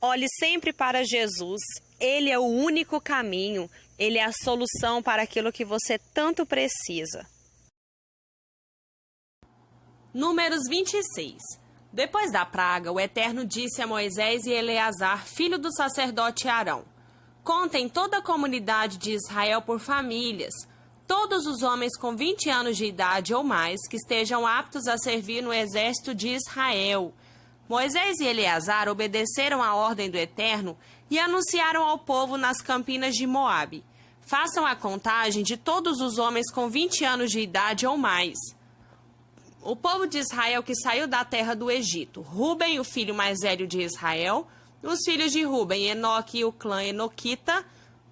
Olhe sempre para Jesus. Ele é o único caminho. Ele é a solução para aquilo que você tanto precisa. Números 26. Depois da praga, o Eterno disse a Moisés e Eleazar, filho do sacerdote Arão: contem toda a comunidade de Israel por famílias, todos os homens com 20 anos de idade ou mais que estejam aptos a servir no exército de Israel. Moisés e Eleazar obedeceram à ordem do Eterno e anunciaram ao povo nas campinas de Moabe: façam a contagem de todos os homens com 20 anos de idade ou mais. O povo de Israel que saiu da terra do Egito: Ruben, o filho mais velho de Israel, os filhos de Ruben, Enoque e o clã Enoquita,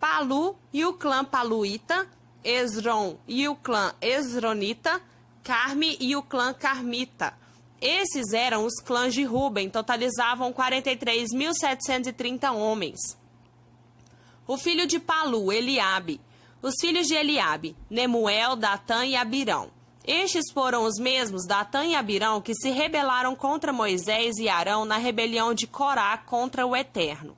Palu e o clã Paluíta, Esrom e o clã Esronita, Carme e o clã Carmita. Esses eram os clãs de Ruben, totalizavam 43.730 homens. O filho de Palu, Eliabe. Os filhos de Eliabe, Nemuel, Datã e Abirão. Estes foram os mesmos, Datã e Abirão, que se rebelaram contra Moisés e Arão na rebelião de Corá contra o Eterno.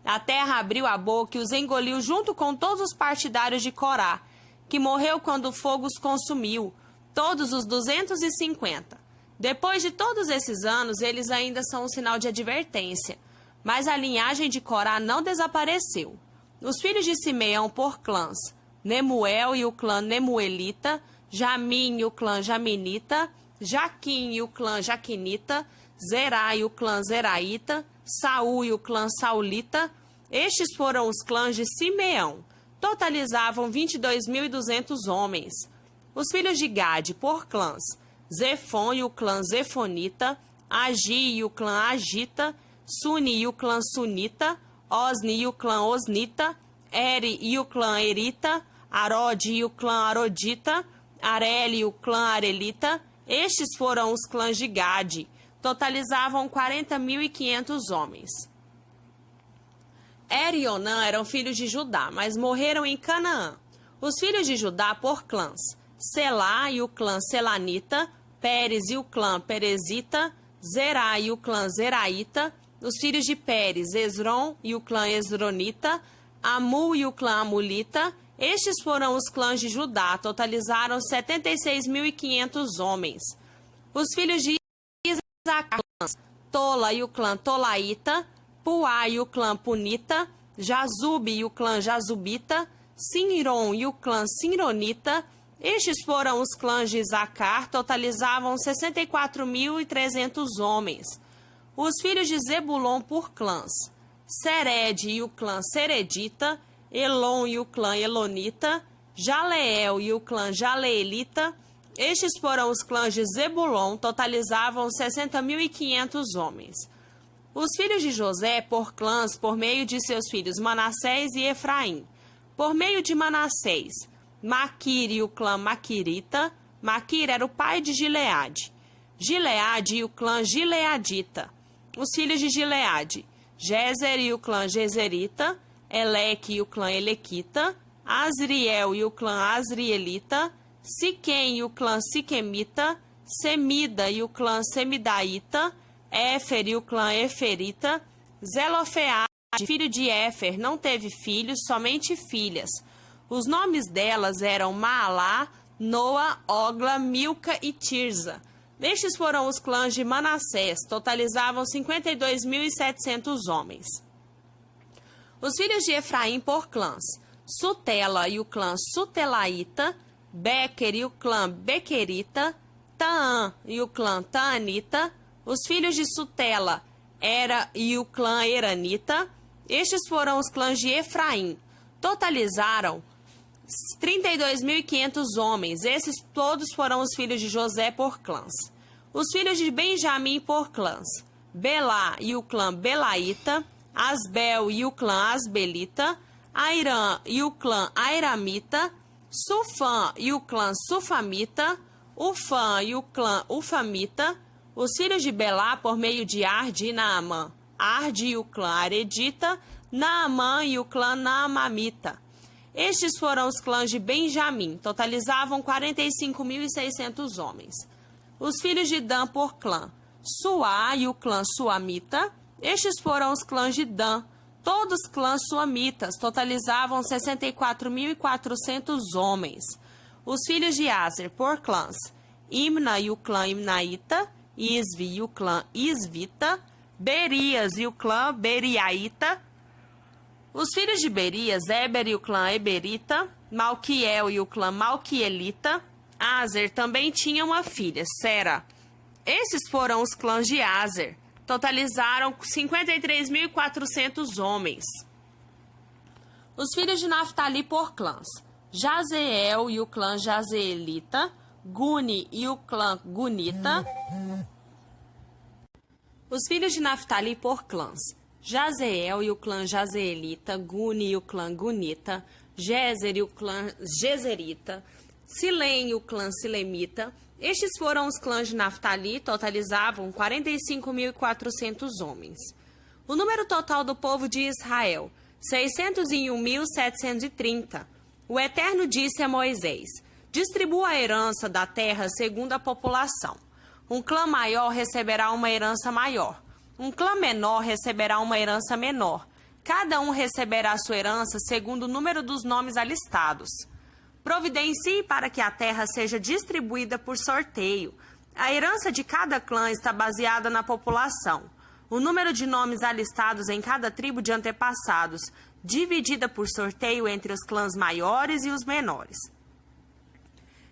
A terra abriu a boca e os engoliu junto com todos os partidários de Corá, que morreu quando o fogo os consumiu, todos os 250. Depois de todos esses anos, eles ainda são um sinal de advertência, mas a linhagem de Corá não desapareceu. Os filhos de Simeão por clãs: Nemuel e o clã Nemuelita, Jamim e o clã Jaminita, Jaquim e o clã Jaquinita, Zerá e o clã Zeraíta, Saul e o clã Saulita. Estes foram os clãs de Simeão. Totalizavam 22.200 homens. Os filhos de Gade por clãs: Zefon e o clã Zefonita, Agi e o clã Agita, Suni e o clã Sunita, Osni e o clã Osnita, Eri e o clã Erita, Arode e o clã Arodita, Areli e o clã Arelita. Estes foram os clãs de Gade. Totalizavam 40.500 homens. Er e Onã eram filhos de Judá, mas morreram em Canaã. Os filhos de Judá por clãs: Selá e o clã Selanita, Pérez e o clã Perezita, Zerá e o clã Zeraíta. Os filhos de Pérez: Esrom e o clã Esronita, Amu e o clã Amulita. Estes foram os clãs de Judá, totalizaram 76.500 homens. Os filhos de Isacar: Tola e o clã Tolaíta, Puá e o clã Punita, Jazube e o clã Jazubita, Sinron e o clã Sinronita. Estes foram os clãs de Isacar, totalizavam 64.300 homens. Os filhos de Zebulon por clãs: Sered e o clã Seredita, Elon e o clã Elonita, Jaleel e o clã Jaleelita. Estes foram os clãs de Zebulon, totalizavam 60.500 homens. Os filhos de José por clãs, por meio de seus filhos Manassés e Efraim. Por meio de Manassés: Maquir e o clã Maquirita. Maquir era o pai de Gileade. Gileade e o clã Gileadita. Os filhos de Gileade: Jezer e o clã Jezerita, Eleque e o clã Elequita, Asriel e o clã Asrielita, Siquém e o clã Siquemita, Semida e o clã Semidaíta, Éfer e o clã Eferita. Zelofeade, filho de Éfer, não teve filhos, somente filhas. Os nomes delas eram Maalá, Noa, Ogla, Milca e Tirza. Estes foram os clãs de Manassés, totalizavam 52.700 homens. Os filhos de Efraim por clãs: Sutela e o clã Sutelaíta, Bequer e o clã Bequerita, Taã e o clã Taanita. Os filhos de Sutela: Era e o clã Eranita. Estes foram os clãs de Efraim. Totalizaram 32.500 homens. Esses todos foram os filhos de José por clãs. Os filhos de Benjamim por clãs: Belá e o clã Belaíta, Asbel e o clã Asbelita, Airã e o clã Airamita, Sufã e o clã Sufamita, Ufã e o clã Ufamita. Os filhos de Belá por meio de Arde e Naamã: Arde e o clã Aredita, Naamã e o clã Naamamita. Estes foram os clãs de Benjamim, totalizavam 45.600 homens. Os filhos de Dan por clã: Suá e o clã Suamita, Estes foram os clãs de Dan, todos clãs suamitas, totalizavam 64.400 homens. Os filhos de Aser por clãs: Imna e o clã Imnaíta, Isvi e o clã Isvita, Berias e o clã Beriaíta. Os filhos de Berias, Eber e o clã Eberita, Malquiel e o clã Malquielita. Aser também tinha uma filha, Sera. Esses foram os clãs de Aser. Totalizaram 53.400 homens. Os filhos de Naftali por clãs: Jazeel e o clã Jazeelita, Guni e o clã Gunita. Os filhos de Naftali por clãs: Jazeel e o clã Jazeelita, Guni e o clã Gunita, Jezer e o clã Jezerita, Silém e o clã Silemita. Estes foram os clãs de Naftali, totalizavam 45.400 homens. O número total do povo de Israel: 601.730. O Eterno disse a Moisés: distribua a herança da terra segundo a população. Um clã maior receberá uma herança maior. Um clã menor receberá uma herança menor. Cada um receberá sua herança segundo o número dos nomes alistados. Providencie para que a terra seja distribuída por sorteio. A herança de cada clã está baseada na população. O número de nomes alistados em cada tribo de antepassados, dividida por sorteio entre os clãs maiores e os menores.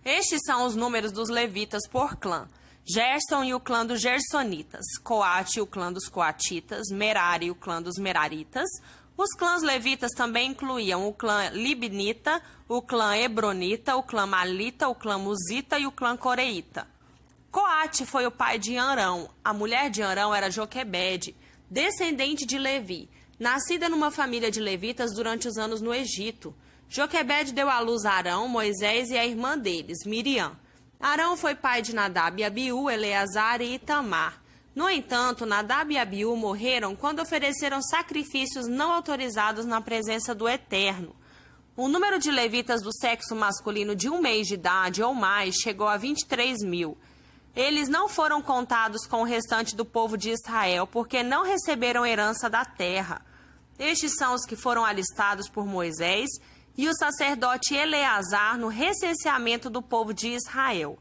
Estes são os números dos levitas por clã: Gerson e o clã dos Gersonitas, Coate e o clã dos Coatitas, Merari e o clã dos Meraritas. Os clãs levitas também incluíam o clã Libnita, o clã Hebronita, o clã Malita, o clã Musita e o clã Coreita. Coate foi o pai de Arão. A mulher de Arão era Joquebede, descendente de Levi, nascida numa família de levitas durante os anos no Egito. Joquebede deu à luz a Arão, Moisés e a irmã deles, Miriam. Arão foi pai de Nadab e Abiú, Eleazar e Itamar. No entanto, Nadab e Abiú morreram quando ofereceram sacrifícios não autorizados na presença do Eterno. O número de levitas do sexo masculino de 1 mês de idade ou mais chegou a 23.000. Eles não foram contados com o restante do povo de Israel, porque não receberam herança da terra. Estes são os que foram alistados por Moisés e o sacerdote Eleazar no recenseamento do povo de Israel,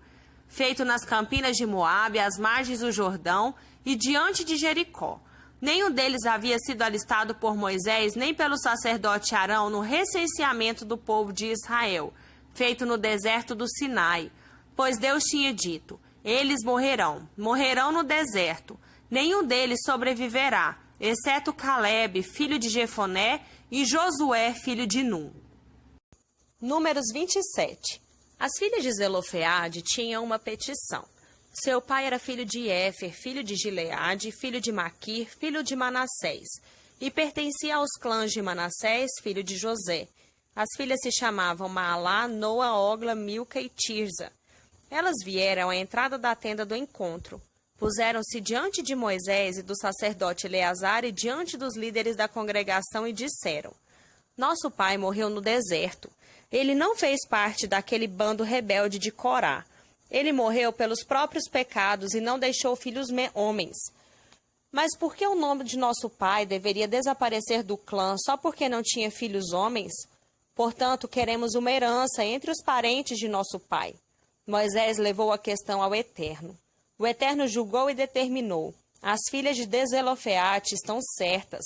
feito nas campinas de Moabe, às margens do Jordão e diante de Jericó. Nenhum deles havia sido alistado por Moisés nem pelo sacerdote Arão no recenseamento do povo de Israel, feito no deserto do Sinai, pois Deus tinha dito: eles morrerão no deserto. Nenhum deles sobreviverá, exceto Caleb, filho de Jefoné, e Josué, filho de Num. Números 27. As filhas de Zelofeade tinham uma petição. Seu pai era filho de Éfer, filho de Gileade, filho de Maquir, filho de Manassés, e pertencia aos clãs de Manassés, filho de José. As filhas se chamavam Maalá, Noa, Ogla, Milca e Tirza. Elas vieram à entrada da tenda do encontro. Puseram-se diante de Moisés e do sacerdote Eleazar e diante dos líderes da congregação e disseram: nosso pai morreu no deserto. Ele não fez parte daquele bando rebelde de Corá. Ele morreu pelos próprios pecados e não deixou filhos homens. Mas por que o nome de nosso pai deveria desaparecer do clã só porque não tinha filhos homens? Portanto, queremos uma herança entre os parentes de nosso pai. Moisés levou a questão ao Eterno. O Eterno julgou e determinou: as filhas de Zelofeade estão certas.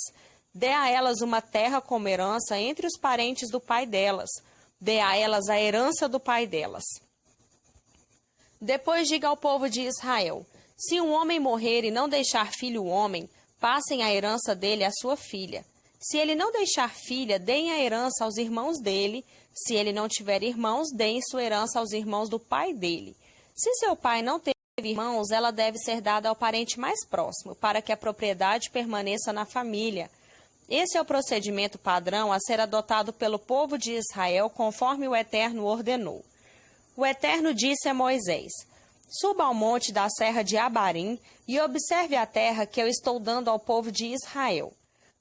Dê a elas uma terra como herança entre os parentes do pai delas. Dê a elas a herança do pai delas. Depois diga ao povo de Israel: se um homem morrer e não deixar filho homem, passem a herança dele à sua filha. Se ele não deixar filha, deem a herança aos irmãos dele. Se ele não tiver irmãos, deem sua herança aos irmãos do pai dele. Se seu pai não teve irmãos, ela deve ser dada ao parente mais próximo, para que a propriedade permaneça na família. Esse é o procedimento padrão a ser adotado pelo povo de Israel, conforme o Eterno ordenou. O Eterno disse a Moisés: suba ao monte da serra de Abarim e observe a terra que eu estou dando ao povo de Israel.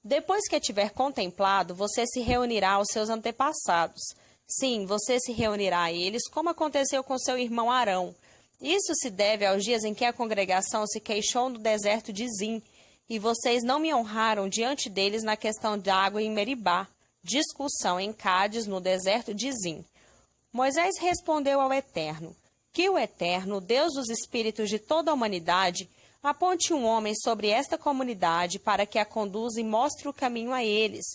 Depois que a tiver contemplado, você se reunirá aos seus antepassados. Sim, você se reunirá a eles, como aconteceu com seu irmão Arão. Isso se deve aos dias em que a congregação se queixou no deserto de Zim, E vocês não me honraram diante deles na questão da água em Meribá, discussão em Cádiz, no deserto de Zim. Moisés respondeu ao Eterno: que o Eterno, Deus dos espíritos de toda a humanidade, aponte um homem sobre esta comunidade para que a conduza e mostre o caminho a eles,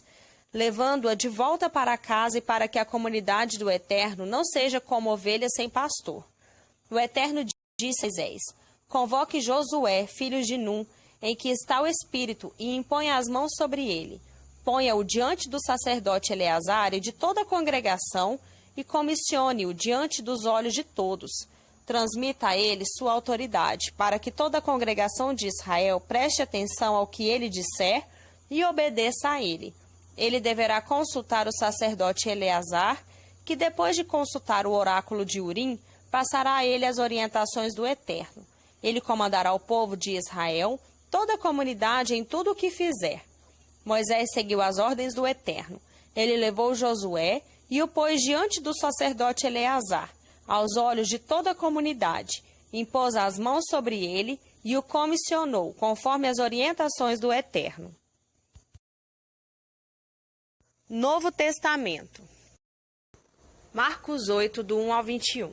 levando-a de volta para casa e para que a comunidade do Eterno não seja como ovelha sem pastor. O Eterno disse a Moisés: convoque Josué, filho de Num, em que está o Espírito, e imponha as mãos sobre ele. Ponha-o diante do sacerdote Eleazar e de toda a congregação, e comissione-o diante dos olhos de todos. Transmita a ele sua autoridade, para que toda a congregação de Israel preste atenção ao que ele disser e obedeça a ele. Ele deverá consultar o sacerdote Eleazar, que depois de consultar o oráculo de Urim, passará a ele as orientações do Eterno. Ele comandará o povo de Israel, toda a comunidade em tudo o que fizer. Moisés seguiu as ordens do Eterno. Ele levou Josué e o pôs diante do sacerdote Eleazar, aos olhos de toda a comunidade, impôs as mãos sobre ele e o comissionou, conforme as orientações do Eterno. Novo Testamento. Marcos 8, do 1 ao 21.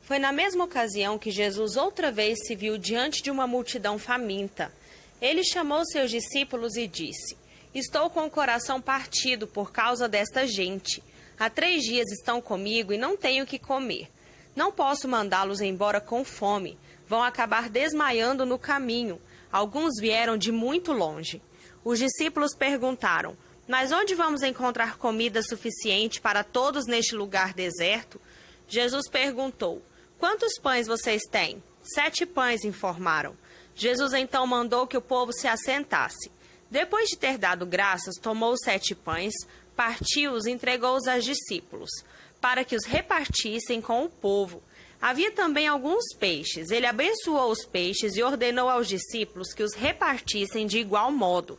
Foi na mesma ocasião que Jesus outra vez se viu diante de uma multidão faminta. Ele chamou seus discípulos e disse: estou com o coração partido por causa desta gente. Há 3 dias estão comigo e não tenho o que comer. Não posso mandá-los embora com fome. Vão acabar desmaiando no caminho. Alguns vieram de muito longe. Os discípulos perguntaram: mas onde vamos encontrar comida suficiente para todos neste lugar deserto? Jesus perguntou: quantos pães vocês têm? 7 pães, informaram. Jesus então mandou que o povo se assentasse. Depois de ter dado graças, tomou os 7 pães, partiu-os e entregou-os aos discípulos, para que os repartissem com o povo. Havia também alguns peixes. Ele abençoou os peixes e ordenou aos discípulos que os repartissem de igual modo.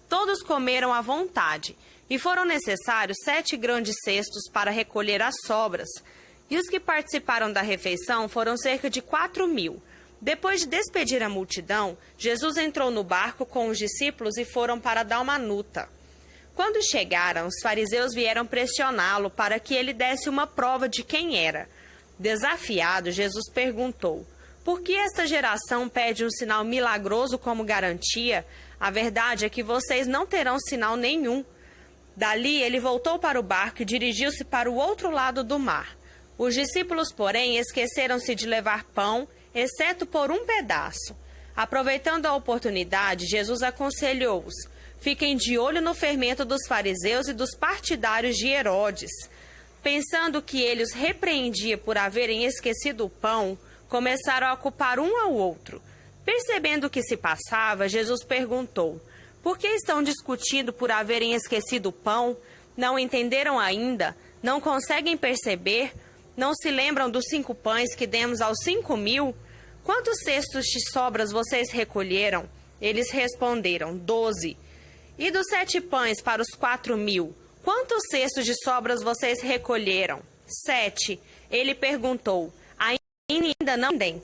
Todos comeram à vontade, e foram necessários 7 grandes cestos para recolher as sobras. E os que participaram da refeição foram cerca de 4.000. Depois de despedir a multidão, Jesus entrou no barco com os discípulos e foram para Dalmanuta. Quando chegaram, os fariseus vieram pressioná-lo para que ele desse uma prova de quem era. Desafiado, Jesus perguntou: por que esta geração pede um sinal milagroso como garantia? A verdade é que vocês não terão sinal nenhum. Dali, ele voltou para o barco e dirigiu-se para o outro lado do mar. Os discípulos, porém, esqueceram-se de levar pão, exceto por um pedaço. Aproveitando a oportunidade, Jesus aconselhou-os: fiquem de olho no fermento dos fariseus e dos partidários de Herodes. Pensando que ele os repreendia por haverem esquecido o pão, começaram a culpar um ao outro. Percebendo o que se passava, Jesus perguntou: por que estão discutindo por haverem esquecido o pão? Não entenderam ainda? Não conseguem perceber? Não se lembram dos 5 pães que demos aos 5.000? Quantos cestos de sobras vocês recolheram? Eles responderam: 12. E dos 7 pães para os 4.000? Quantos cestos de sobras vocês recolheram? 7. Ele perguntou: ainda não entendem?